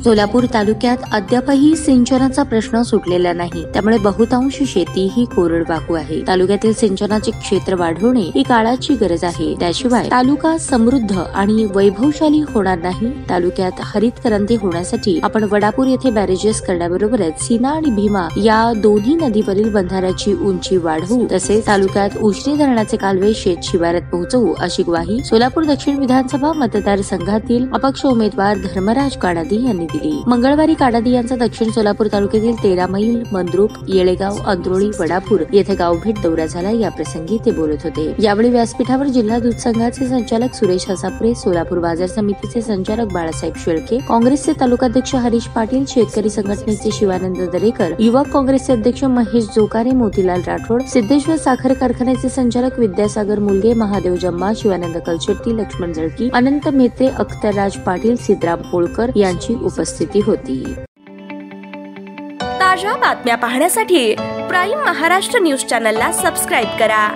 सोलापूर तालुक्यात अद्यापही सिंचनाचा प्रश्न सुटलेला नाही, त्यामुळे बहुतांश शेती ही कोरडवाहू आहे। तालुक्यातील सिंचनाचे क्षेत्र वाढवणे ही काळाची गरज आहे। त्याशिवाय तालुका समृद्ध आणि वैभवशाली होणार नाही। तालुक्यात हरित क्रांती होण्यासाठी आपण वडापूर येथे बॅरेजेस करण्याबरोबरच सीना आणि भीमा या दोन्ही नदीवरील बंधाऱ्याची उंची वाढवू, तसेच तालुक्यात उजनी धरणाचे कालवे शेत शिवारात पोहोचवू, अशी ग्वाही सोलापूर दक्षिण विधानसभा मतदारसंघातील अपक्ष उमेदवार धर्मराज काडादी यांनी दिली। मंगळवारी काडादी यांचा दक्षिण सोलापूर तालुक्यातील 13 मैल, मंद्रुप, येळेगाव, अंद्रोळी, वडापूर येथे गावभेट दौरा झाला। या प्रसंगी ते बोलत होते। यावेळी व्यासपीठावर जिल्हा दूध संघाचे संचालक सुरेश हसापुरे, सोलापूर बाजार समितीचे संचालक बाळासाहेब शेळके, काँग्रेसचे तालुकाध्यक्ष हरीश पाटील, शेतकरी संघटनेचे शिवानंद दरेकर, युवक काँग्रेसचे अध्यक्ष महेश जोकारे, मोतीलाल राठोड, सिद्धेश्वर साखर कारखान्याचे संचालक विद्यासागर मुलगे, महादेव जम्मा, शिवानंद कलशेट्टी, लक्ष्मण जळकी, अनंत मेहते, अख्तरराज पाटील, सिद्धराम पोळकर यांची उपस्थिती होती। ताज्या बातम्या पाहण्यासाठी प्राईम महाराष्ट्र न्यूज चॅनलला सबस्क्राईब करा।